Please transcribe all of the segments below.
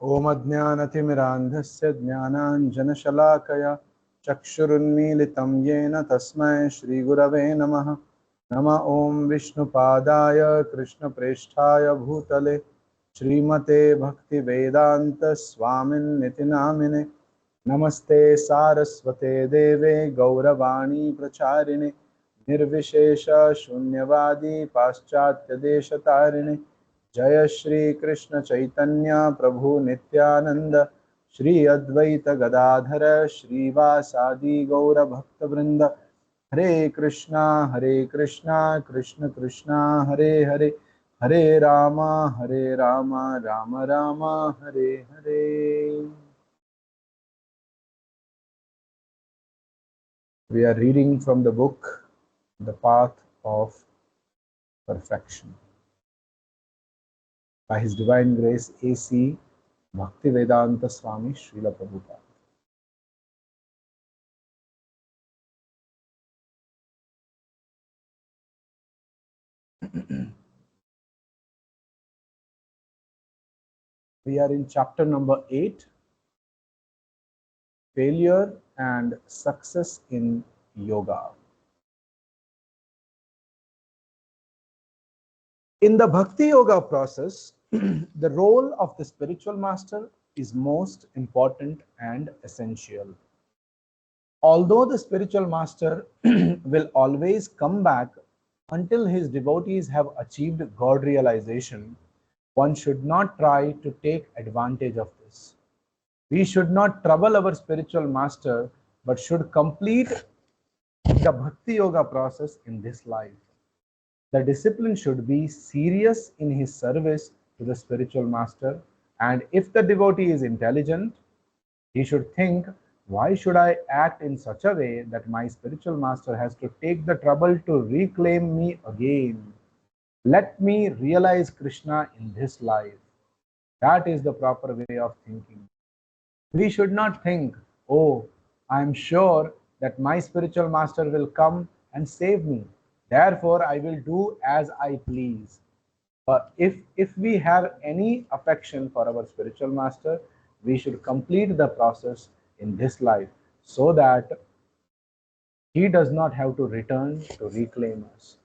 ओम अज्ञानतिमिरान्धस्य ज्ञानाञ्जनशलाकया चक्षुरुन्मीलितं येन तस्मै श्रीगुरवे नमः। नमः ओम विष्णुपादाय कृष्णप्रेष्ठाय भूतले श्रीमते भक्तिवेदांत स्वामिन्निति नामिने। नमस्ते सारस्वते देवे गौरवाणी प्रचारिणे निर्विशेष शून्यवादी पाश्चात्य देशतारिणे। जय श्री कृष्ण चैतन्य प्रभु नित्यानंद श्री अद्वैत गदाधर श्रीवासादि गौर भक्तवृंद। हरे कृष्णा कृष्ण कृष्णा हरे हरे, हरे Ram Ram Ram Hare Hare. We are reading from the book The Path of Perfection by His Divine Grace A.C. Bhaktivedanta Swami Srila Prabhupada. We are in chapter number 8, Failure and Success in Yoga. In the Bhakti Yoga process, the role of the spiritual master is most important and essential. Although the spiritual master will always come back until his devotees have achieved God realization, one should not try to take advantage of this. We should not trouble our spiritual master, but should complete the Bhakti Yoga process in this life. The discipline should be serious in his service to the spiritual master, and if the devotee is intelligent, he should think, why should I act in such a way that my spiritual master has to take the trouble to reclaim me again? Let me realize Krishna in this life. That is the proper way of thinking. We should not think, oh, I am sure that my spiritual master will come and save me. Therefore, I will do as I please. But if we have any affection for our spiritual master, we should complete the process in this life so that he does not have to return to reclaim us.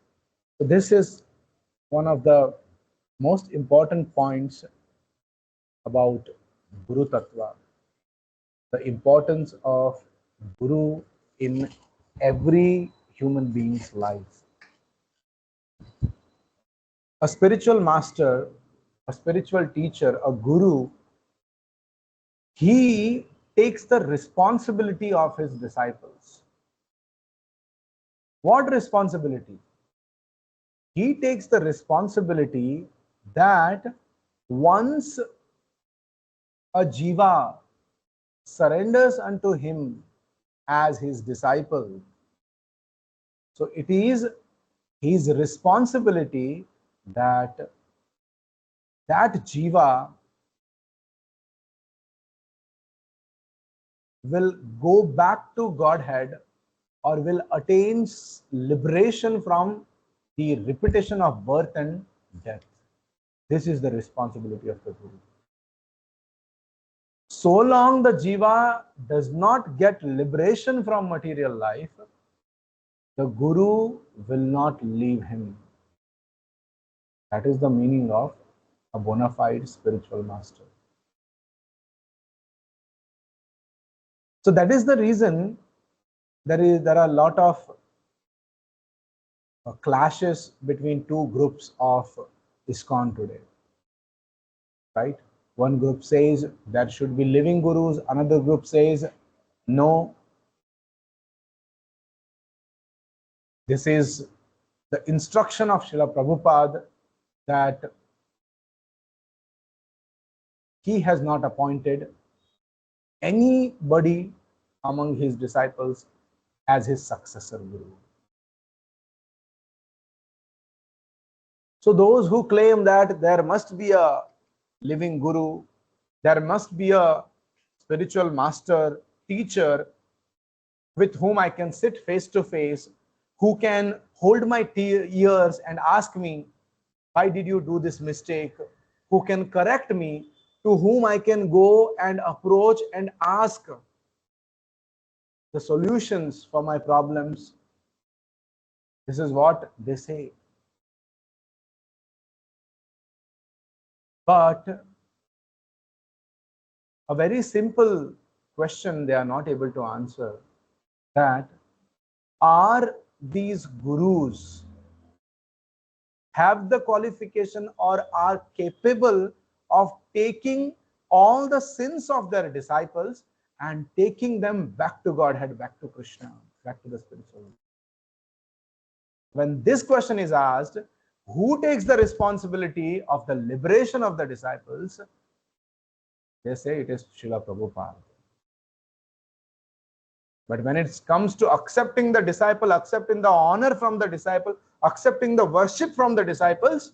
So this is one of the most important points about Guru Tattva, the importance of Guru in every human being's life. A spiritual master, a spiritual teacher, a guru, he takes the responsibility of his disciples. What responsibility? He takes the responsibility that once a jiva surrenders unto him as his disciple, so it is his responsibility that that jiva will go back to Godhead or will attain liberation from the repetition of birth and death. This is the responsibility of the Guru. So long the jiva does not get liberation from material life, the Guru will not leave him. That is the meaning of a bona fide spiritual master. So that is the reason there are a lot of clashes between two groups of ISKCON today, right? One group says there should be living gurus, another group says no, this is the instruction of Srila Prabhupada that he has not appointed anybody among his disciples as his successor guru. So those who claim that there must be a living guru, there must be a spiritual master, teacher with whom I can sit face to face, who can hold my ears and ask me, why did you do this mistake? Who can correct me? to whom I can go and approach and ask the solutions for my problems. This is what they say. But a very simple question they are not able to answer, that are these gurus have the qualification or are capable of taking all the sins of their disciples and taking them back to Godhead, back to Krishna, back to the spiritual world. When this question is asked, who takes the responsibility of the liberation of the disciples? They say it is Srila Prabhupada. But when it comes to accepting the disciple, accepting the honor from the disciple, accepting the worship from the disciples,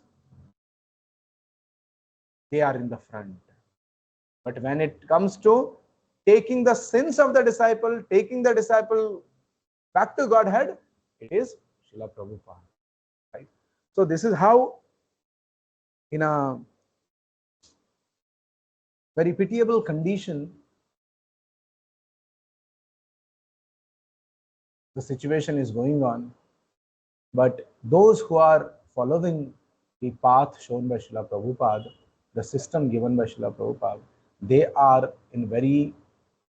they are in the front. But when it comes to taking the sins of the disciple, taking the disciple back to Godhead, it is Srila Prabhupada. Right? So this is how, in a very pitiable condition, the situation is going on. But those who are following the path shown by Srila Prabhupada, the system given by Srila Prabhupada, they are in very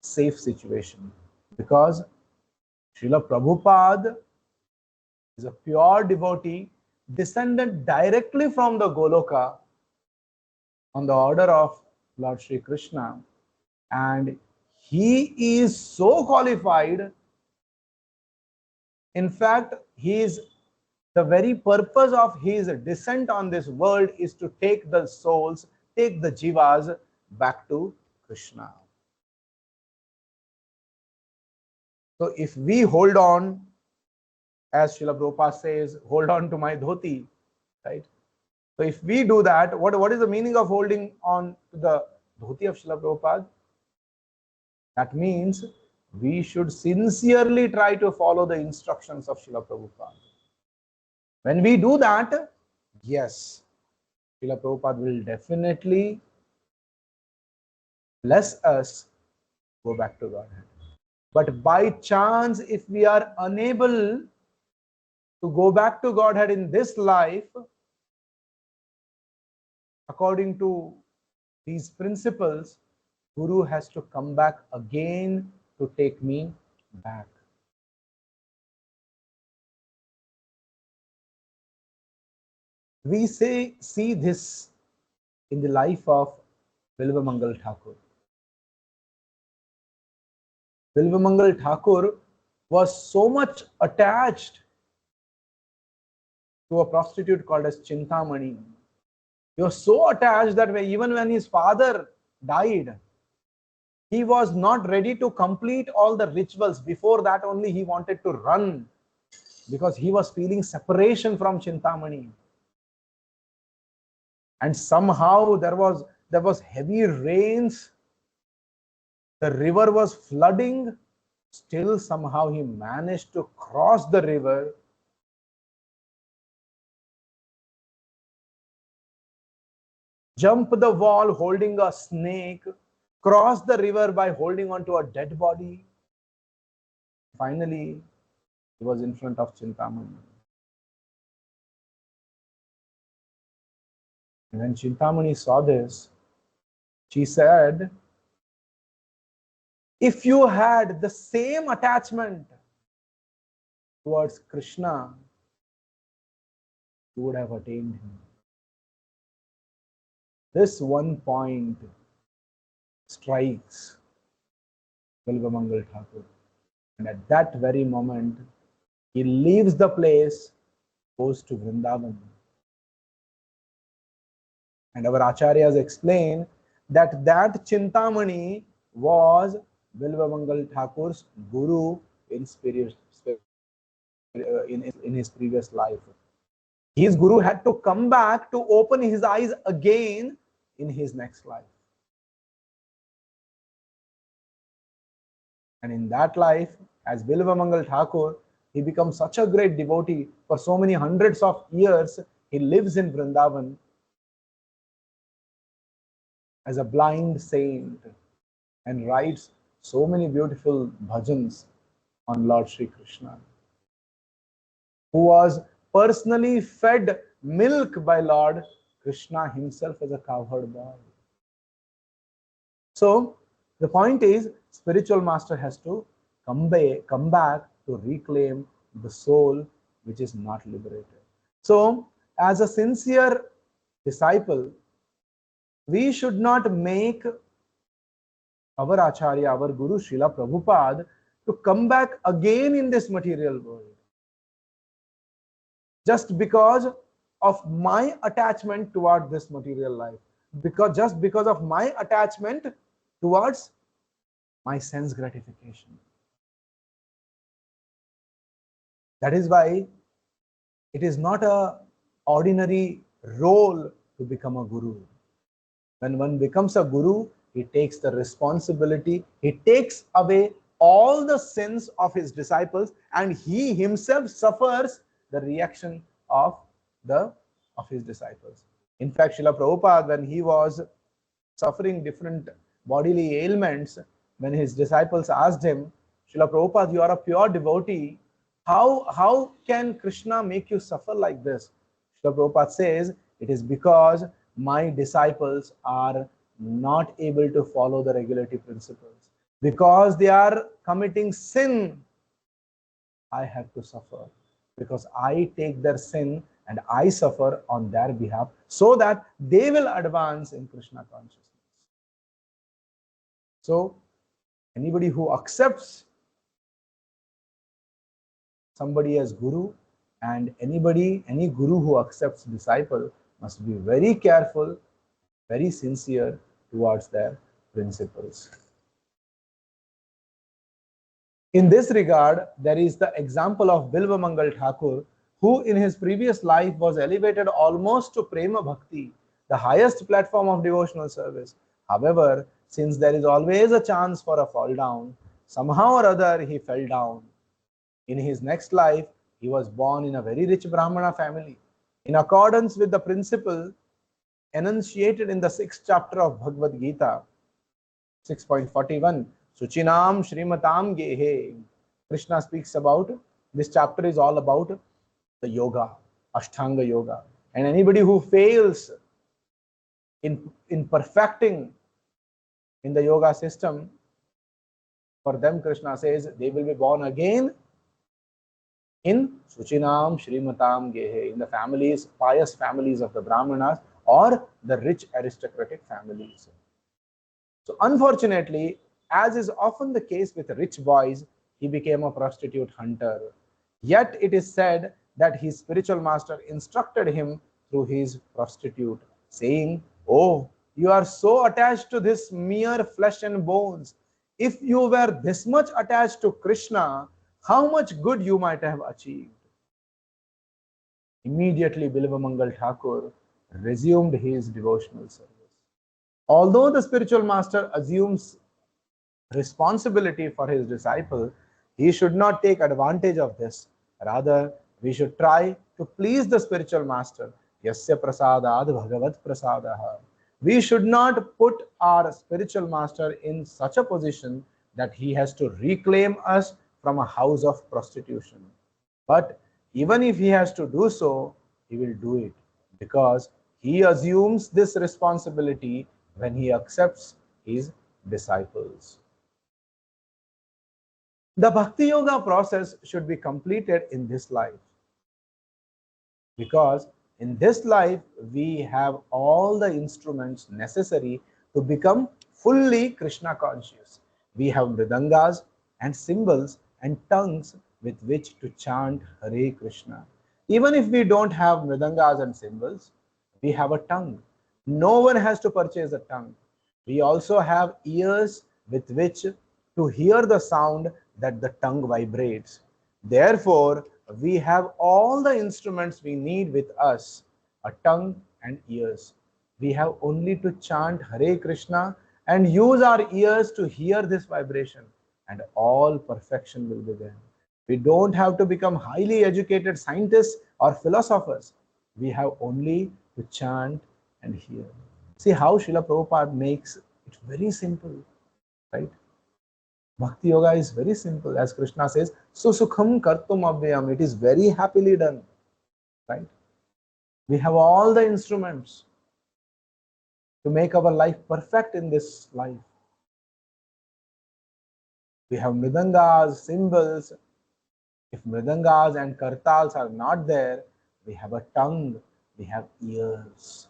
safe situation, because Srila Prabhupada is a pure devotee, descended directly from the Goloka on the order of Lord Sri Krishna, and he is so qualified. In fact, the very purpose of his descent on this world is to take the souls, take the jivas back to Krishna. So if we hold on, as Srila Prabhupada says, hold on to my dhoti, right? So if we do that, what is the meaning of holding on to the dhoti of Srila Prabhupada? That means we should sincerely try to follow the instructions of Srila Prabhupada. When we do that, yes, Srila Prabhupada will definitely bless us, go back to Godhead. But by chance, if we are unable to go back to Godhead in this life, according to these principles, Guru has to come back again to take me back. We see this in the life of Bilvamangal Thakur. Bilvamangal Thakur was so much attached to a prostitute called as Chintamani. He was so attached that even when his father died, he was not ready to complete all the rituals. Before that only he wanted to run, because he was feeling separation from Chintamani. And somehow there was heavy rains, the river was flooding, still somehow he managed to cross the river, jump the wall holding a snake, cross the river by holding onto a dead body. Finally, he was in front of Chintamani. And when Chintamani saw this, she said, if you had the same attachment towards Krishna, you would have attained him. This one point strikes Bilvamangal Thakur. And at that very moment, he leaves the place, goes to Vrindavan. And our acharyas explain that Chintamani was Bilvamangal Thakur's guru in his previous life. His guru had to come back to open his eyes again in his next life. And in that life, as Bilvamangal Thakur, he becomes such a great devotee. For so many hundreds of years, he lives in Vrindavan. as a blind saint and writes so many beautiful bhajans on Lord Sri Krishna, who was personally fed milk by Lord Krishna himself as a cowherd boy. So the point is, spiritual master has to come back to reclaim the soul which is not liberated. So as a sincere disciple, we should not make our Acharya, our Guru Srila Prabhupada to come back again in this material world. Just because of my attachment toward this material life. Just because of my attachment towards my sense gratification. That is why it is not a ordinary role to become a guru. When one becomes a guru, he takes the responsibility, he takes away all the sins of his disciples, and he himself suffers the reaction of his disciples. In fact, Srila Prabhupada, when he was suffering different bodily ailments, when his disciples asked him, Srila Prabhupada, you are a pure devotee, how can Krishna make you suffer like this? Srila Prabhupada says, it is because my disciples are not able to follow the regulative principles. Because they are committing sin, I have to suffer. Because I take their sin and I suffer on their behalf so that they will advance in Krishna consciousness. So, anybody who accepts somebody as guru, and any guru who accepts disciple must be very careful, very sincere towards their principles. In this regard, there is the example of Bilva Mangal Thakur, who in his previous life was elevated almost to Prema Bhakti, the highest platform of devotional service. However, since there is always a chance for a fall down, somehow or other he fell down. In his next life, he was born in a very rich Brahmana family. In accordance with the principle enunciated in the 6th chapter of Bhagavad Gita, 6.41, Suchinam Shrimatam Gehe. Krishna speaks about, this chapter is all about the yoga, Ashtanga yoga. And anybody who fails in perfecting in the yoga system, for them Krishna says they will be born again in Suchinam Shrimatam Gehe, in the families, pious families of the Brahmanas or the rich aristocratic families. So unfortunately, as is often the case with rich boys, he became a prostitute hunter. Yet it is said that his spiritual master instructed him through his prostitute, saying, "Oh, you are so attached to this mere flesh and bones. If you were this much attached to Krishna, how much good you might have achieved." Immediately, Bilva Mangal Thakur resumed his devotional service. Although the spiritual master assumes responsibility for his disciple, he should not take advantage of this. Rather, we should try to please the spiritual master. Yasya prasadad bhagavat prasadaha. We should not put our spiritual master in such a position that he has to reclaim us from a house of prostitution. But even if he has to do so, he will do it because he assumes this responsibility when he accepts his disciples. The Bhakti Yoga process should be completed in this life, because in this life we have all the instruments necessary to become fully Krishna conscious. We have mridangas and cymbals and tongues with which to chant Hare Krishna. Even if we don't have mridangas and cymbals, we have a tongue. No one has to purchase a tongue. We also have ears with which to hear the sound that the tongue vibrates. Therefore, we have all the instruments we need with us, a tongue and ears. We have only to chant Hare Krishna and use our ears to hear this vibration, and all perfection will be there. We don't have to become highly educated scientists or philosophers. We have only to chant and hear. See how Srila Prabhupada makes it very simple, right? Bhakti yoga is very simple. As Krishna says, Susukham kartum avyam. It is very happily done, right? We have all the instruments to make our life perfect in this life. We have mridangas, cymbals. If mridangas and kartals are not there, we have a tongue, we have ears.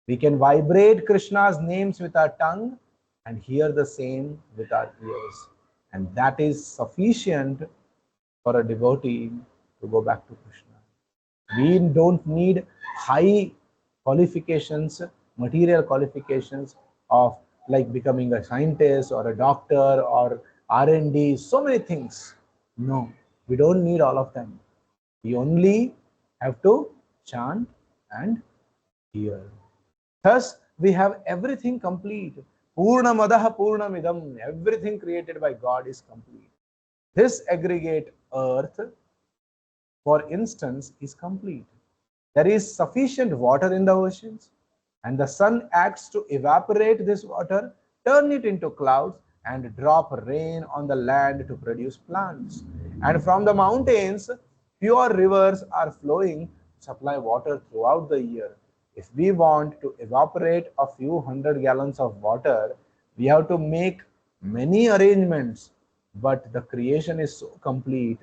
We can vibrate Krishna's names with our tongue and hear the same with our ears. And that is sufficient for a devotee to go back to Krishna. We don't need high qualifications, material qualifications of like becoming a scientist or a doctor or R&D, so many things. No, we don't need all of them. We only have to chant and hear. Thus, we have everything complete. Purnamadaha Purnamidam, everything created by God is complete. This aggregate earth, for instance, is complete. There is sufficient water in the oceans, and the sun acts to evaporate this water, turn it into clouds, and drop rain on the land to produce plants. And from the mountains, pure rivers are flowing to supply water throughout the year. If we want to evaporate a few hundred gallons of water, we have to make many arrangements, but the creation is so complete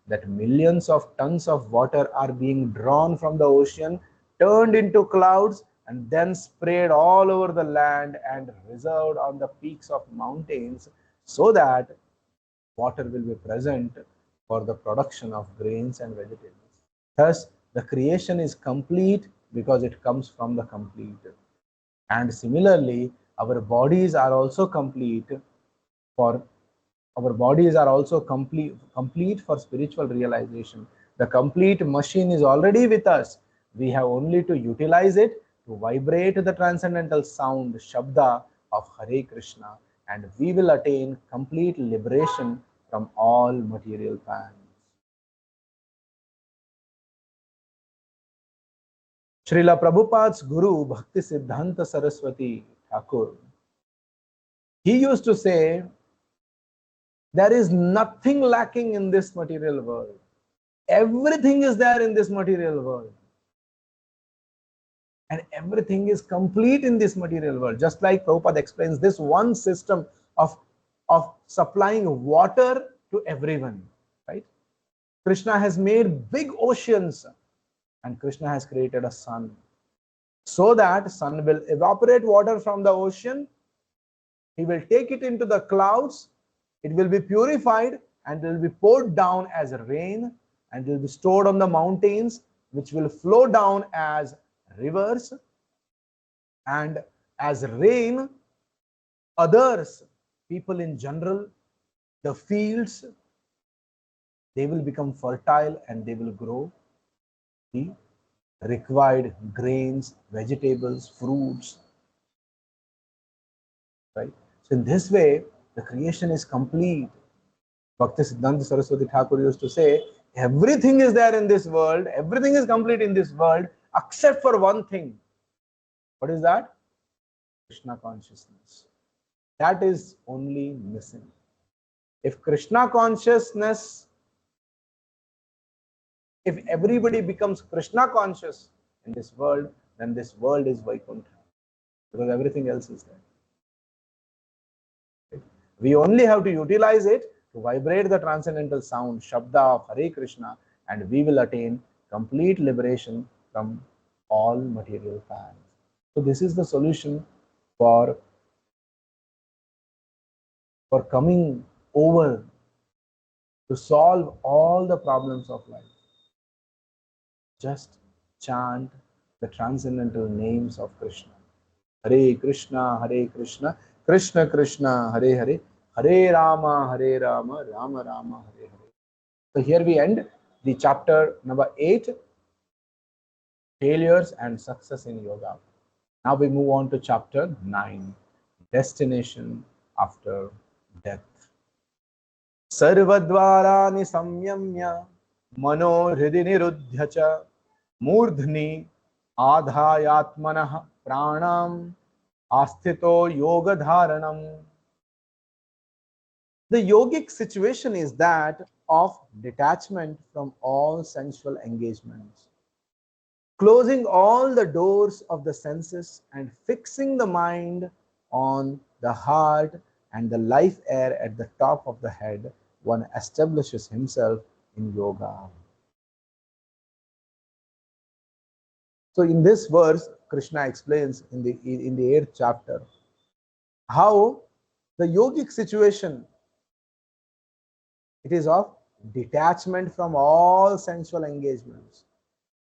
that millions of tons of water are being drawn from the ocean, turned into clouds, and then sprayed all over the land and reserved on the peaks of mountains so that water will be present for the production of grains and vegetables. Thus, the creation is complete because it comes from the complete. And similarly, our bodies are also complete for our bodies are also complete for spiritual realization. The complete machine is already with us. We have only to utilize it to vibrate the transcendental sound Shabda of Hare Krishna, and we will attain complete liberation from all material pangs. Srila Prabhupada's Guru Bhakti Siddhanta Saraswati Thakur, he used to say, there is nothing lacking in this material world. Everything is there in this material world. And everything is complete in this material world. Just like Prabhupada explains, this one system of supplying water to everyone, right? Krishna has made big oceans and Krishna has created a sun. So that sun will evaporate water from the ocean. He will take it into the clouds. It will be purified and will be poured down as rain and will be stored on the mountains, which will flow down as rivers, and as rain, others, people in general, the fields, they will become fertile and they will grow the required grains, vegetables, fruits, right? So in this way, the creation is complete. Bhakti Siddhanta Saraswati Thakur used to say, everything is there in this world, everything is complete in this world, except for one thing. What is that? Krishna consciousness. That is only missing. If Krishna consciousness, if everybody becomes Krishna conscious in this world, then this world is Vaikuntha, because everything else is there. Right? We only have to utilize it to vibrate the transcendental sound, Shabda of Hare Krishna, and we will attain complete liberation from all material pangs. So this is the solution for coming over to solve all the problems of life. Just chant the transcendental names of Krishna. Hare Krishna, Krishna Krishna, Hare Hare, Hare Rama, Rama Rama, Hare Hare. So here we end the chapter number 8, Failures and Success in Yoga. Now we move on to chapter 9, Destination after Death. Sarvadvarani samyamya mano hridi niruddhya cha मूर्धनि आधायात्मनः प्राणाम Asthito yoga dharanam. The yogic situation is that of detachment from all sensual engagements, closing all the doors of the senses and fixing the mind on the heart and the life air at the top of the head. One establishes himself in yoga. So in this verse, Krishna explains in the 8th chapter how the yogic situation, it is of detachment from all sensual engagements,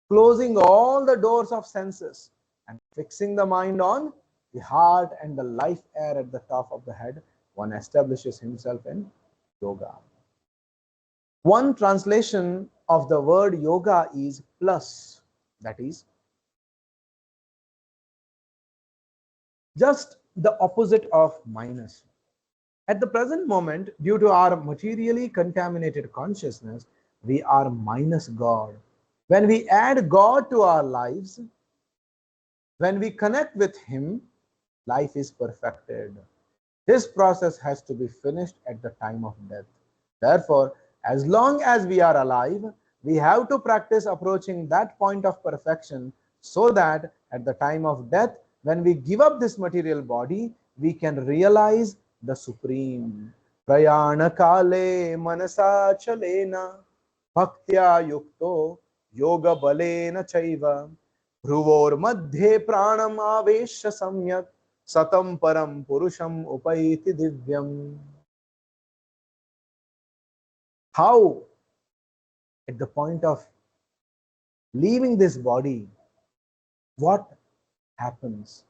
closing all the doors of senses and fixing the mind on the heart and the life air at the top of the head. One establishes himself in yoga. One translation of the word yoga is plus, that is just the opposite of minus. At the present moment, due to our materially contaminated consciousness, we are minus God. When we add God to our lives, when we connect with Him, life is perfected. This process has to be finished at the time of death. Therefore, as long as we are alive, we have to practice approaching that point of perfection so that at the time of death, when we give up this material body, we can realize the Supreme. Prayana kale manasa chalena bhaktya yukto yoga balena chaiva ध्रुवोर मध्ये प्राणम आवेश सम्यक satam param purusham upaiti divyam. How at the point of leaving this body, what happens?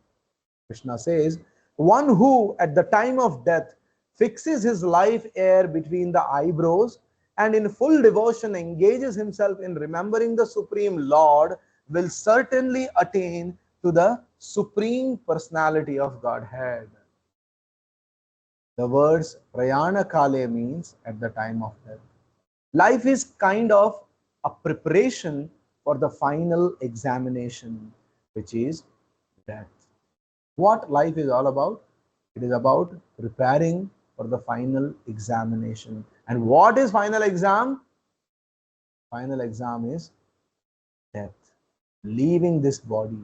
Krishna says, one who at the time of death fixes his life air between the eyebrows and in full devotion engages himself in remembering the Supreme Lord will certainly attain to the Supreme Personality of Godhead. The words Prayana Kale means at the time of death. Life is kind of a preparation for the final examination, which is death. What life is all about? It is about preparing for the final examination. And what is final exam? Final exam is death, leaving this body.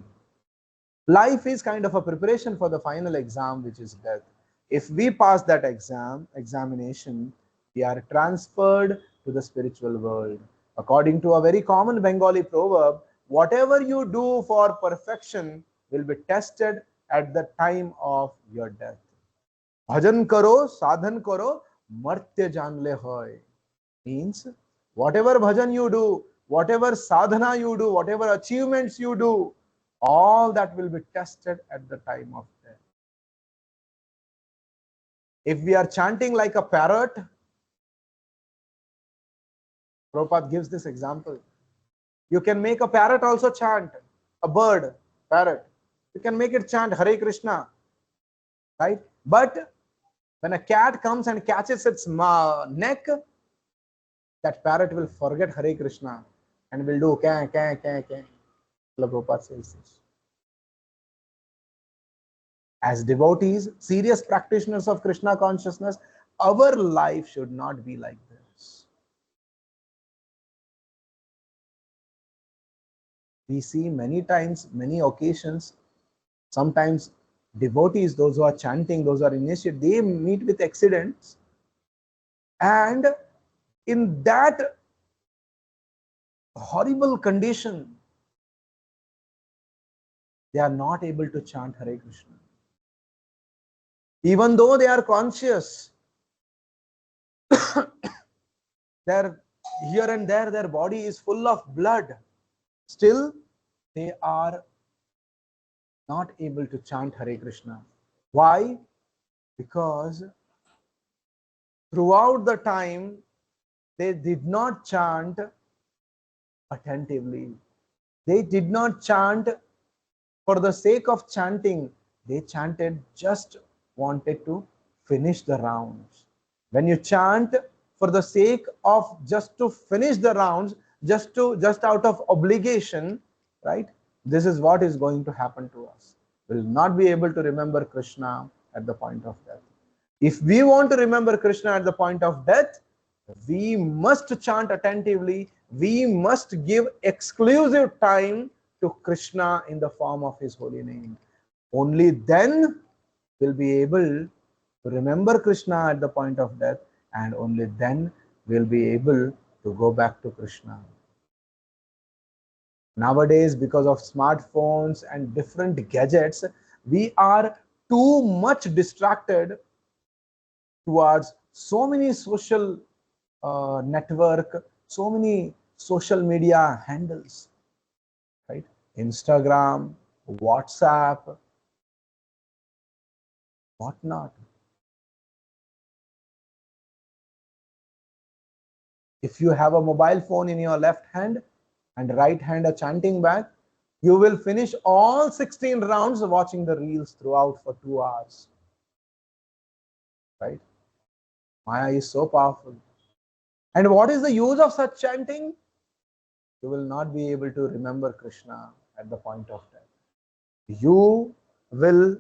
Life is kind of a preparation for the final exam, which is death. If we pass that examination, we are transferred to the spiritual world. According to a very common Bengali proverb, whatever you do for perfection will be tested at the time of your death. Bhajan karo, sadhan karo, martya janle hoy. Means whatever bhajan you do, whatever sadhana you do, whatever achievements you do, all that will be tested at the time of death. If we are chanting like a parrot, Prabhupada gives this example. You can make a parrot also chant, a bird, parrot. You can make it chant Hare Krishna, right? But when a cat comes and catches its neck, that parrot will forget Hare Krishna and will do kah, kah, kah, kah. Prabhupada says this. As devotees, serious practitioners of Krishna consciousness, our life should not be like this. We see many times, many occasions, sometimes devotees, those who are chanting, those who are initiated, they meet with accidents, and in that horrible condition, they are not able to chant Hare Krishna. Even though they are conscious, their here and there their body is full of blood, still they are not able to chant Hare Krishna. Why? Because throughout the time they did not chant attentively. They did not chant for the sake of chanting. They chanted just wanted to finish the rounds. When you chant for the sake of just to finish the rounds, just out of obligation, right? This is what is going to happen to us. will not be able to remember Krishna at the point of death. If we want to remember Krishna at the point of death, we must chant attentively. We must give exclusive time to Krishna in the form of his holy name. Only then we'll be able to remember Krishna at the point of death, and only then we'll be able to go back to Krishna. Nowadays, because of smartphones and different gadgets, we are too much distracted towards so many social network, so many social media handles, right? Instagram, WhatsApp, whatnot. If you have a mobile phone in your left hand and right hand a chanting bag, you will finish all 16 rounds watching the reels throughout for 2 hours, right? Maya is so powerful. And what is the use of such chanting? You will not be able to remember Krishna at the point of death. You will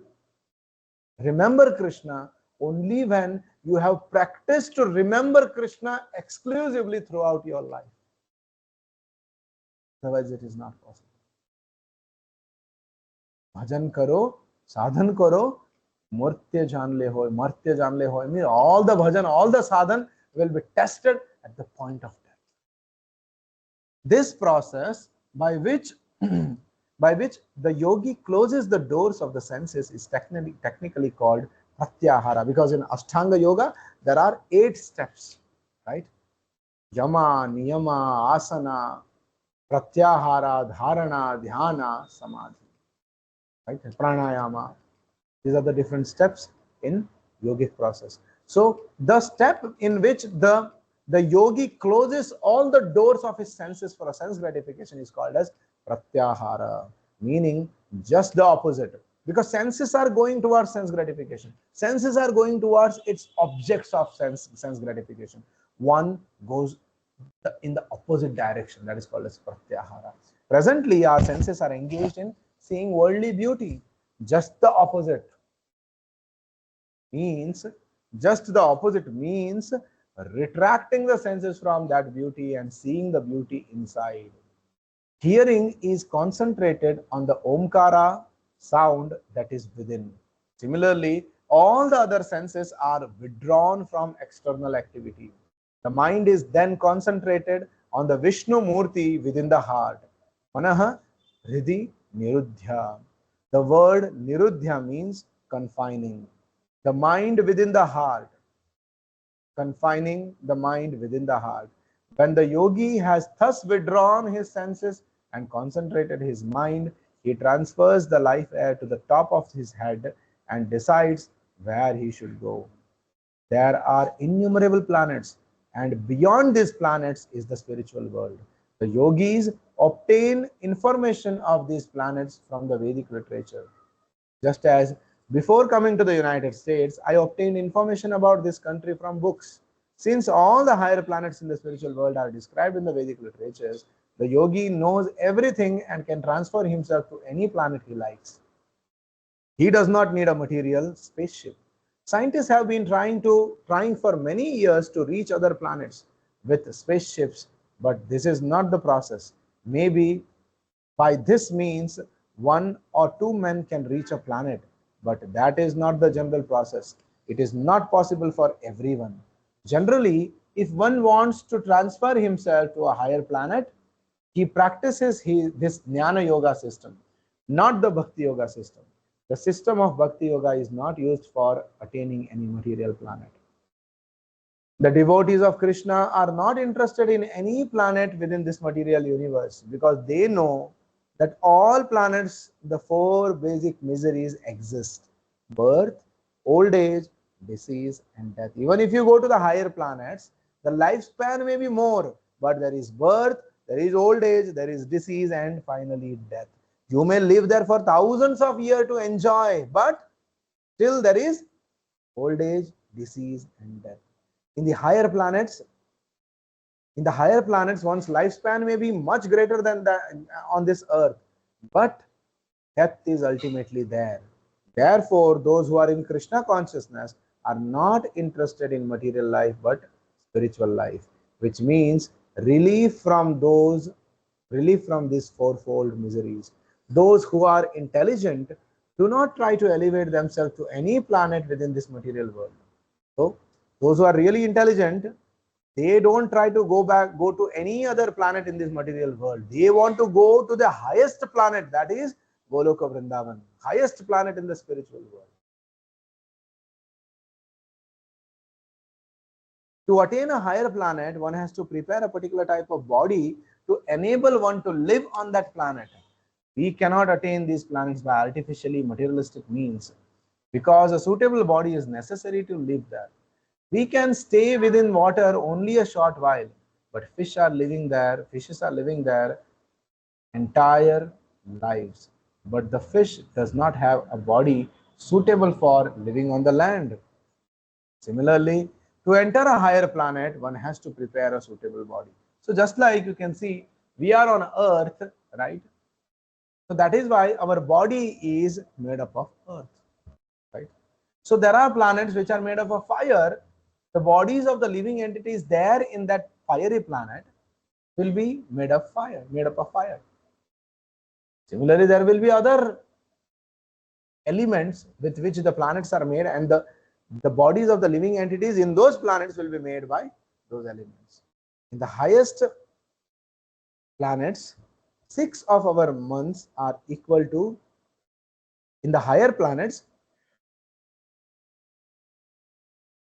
remember Krishna only when you have practiced to remember Krishna exclusively throughout your life. Otherwise, it is not possible. Bhajan karo, sadhan karo, martya jaan le hoy. Martya jaan le hoy means all the bhajan, all the sadhan will be tested at the point of death. This process by which the yogi closes the doors of the senses is technically called pratyahara, because in Ashtanga Yoga there are 8 steps, right? Yama, Niyama, Asana, Pratyahara, Dharana, Dhyana, Samadhi, right? Pranayama. These are the different steps in yogic process. So the step in which the yogi closes all the doors of his senses for a sense gratification is called as pratyahara, meaning just the opposite. Because senses are going towards sense gratification. Senses are going towards its objects of sense gratification. One goes in the opposite direction, that is called as pratyahara. Presently, our senses are engaged in seeing worldly beauty. Just the opposite means retracting the senses from that beauty and seeing the beauty inside. Hearing is concentrated on the Omkara sound that is within. Similarly, all the other senses are withdrawn from external activity. The mind is then concentrated on the Vishnu Murti within the heart. Manaha Hridhi Nirudhya. The word Nirudhya means confining. The mind within the heart, confining the mind within the heart. When the yogi has thus withdrawn his senses and concentrated his mind, he transfers the life air to the top of his head and decides where he should go. There are innumerable planets, and beyond these planets is the spiritual world. The yogis obtain information of these planets from the Vedic literature. Just as before coming to the United States, I obtained information about this country from books. Since all the higher planets in the spiritual world are described in the Vedic literatures, the yogi knows everything and can transfer himself to any planet he likes. He does not need a material spaceship. Scientists have been trying for many years to reach other planets with spaceships, but this is not the process. Maybe by this means, 1 or 2 men can reach a planet, but that is not the general process. It is not possible for everyone. Generally, if one wants to transfer himself to a higher planet, he practices this Jnana Yoga system, not the Bhakti Yoga system. The system of Bhakti Yoga is not used for attaining any material planet. The devotees of Krishna are not interested in any planet within this material universe because they know that all planets, the 4 basic miseries exist: birth, old age, disease, and death. Even if you go to the higher planets, the lifespan may be more, but there is birth, there is old age, there is disease, and finally death. You may live there for thousands of years to enjoy, but still there is old age, disease, and death. In the higher planets, one's lifespan may be much greater than that on this earth, but Death is ultimately there. Therefore, those who are in Krishna consciousness are not interested in material life but spiritual life, which means relief from these fourfold miseries. Those who are intelligent do not try to elevate themselves to any planet within this material world. So, those who are really intelligent, they don't try to go to any other planet in this material world. They want to go to the highest planet, that is Goloka Vrindavan, highest planet in the spiritual world. To attain a higher planet, one has to prepare a particular type of body to enable one to live on that planet. We cannot attain these planets by artificially materialistic means because a suitable body is necessary to live there. We can stay within water only a short while, but fishes are living there entire lives. But the fish does not have a body suitable for living on the land. Similarly, to enter a higher planet, one has to prepare a suitable body. So just like you can see, we are on earth, right? So that is why our body is made up of earth, right? So there are planets which are made up of fire. The bodies of the living entities there in that fiery planet will be made of fire, made up of fire. Similarly, there will be other elements with which the planets are made, and the bodies of the living entities in those planets will be made by those elements. In the highest planets, 6 of our months are equal to, in the higher planets,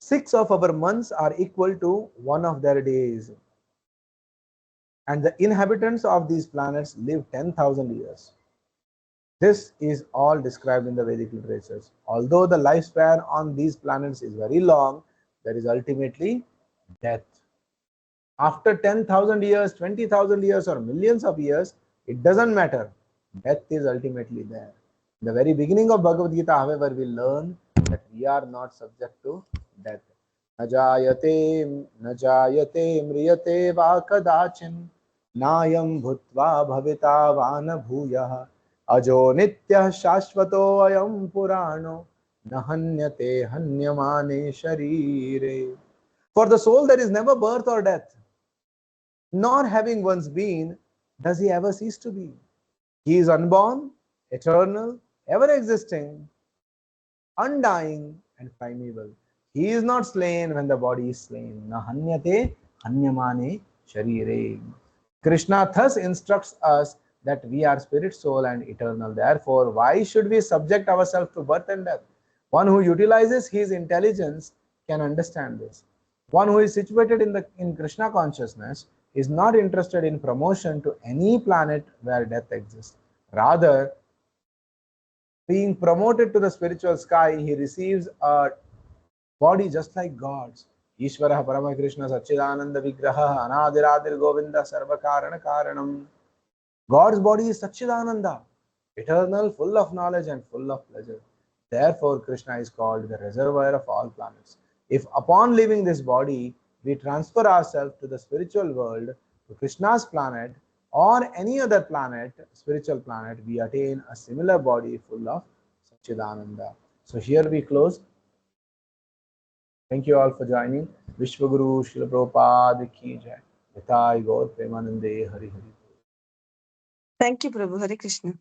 6 of our months are equal to one of their days. And the inhabitants of these planets live 10,000 years. This is all described in the Vedic literatures. Although the lifespan on these planets is very long, there is ultimately death. After 10,000 years, 20,000 years, or millions of years, it doesn't matter. Death is ultimately there. In the very beginning of Bhagavad Gita, however, we learn that we are not subject to death. Najayate, najayate, mriyate va kadachin, nayam bhutva bhavita vana bhuyah, ajo nitya shashvato ayam purano, nahanyate hanyamane sharire. For the soul, there is never birth or death. Nor having once been, does he ever cease to be. He is unborn, eternal, ever existing, undying, and primeval. He is not slain when the body is slain. Na hanyate hanyamane sharire. Krishna thus instructs us that we are spirit, soul, and eternal. Therefore, why should we subject ourselves to birth and death? One who utilizes his intelligence can understand this. One who is situated in Krishna consciousness is not interested in promotion to any planet where death exists. Rather, being promoted to the spiritual sky, he receives a body just like God's. Ishvara Parama Krishna Sachidananda Vigraha Anadiradir Govinda Sarvakarana Karanam. God's body is Sachidananda, eternal, full of knowledge and full of pleasure. Therefore, Krishna is called the reservoir of all planets. If upon leaving this body, we transfer ourselves to the spiritual world, to Krishna's planet, or any other planet, spiritual planet, we attain a similar body full of Sachidananda. So here we close. Thank you all for joining. Vishwaguru Srila Prabhupada Ki Jai. Nitai Gaur Premanande Hari Hari. Thank you, Prabhu. Hare Krishna.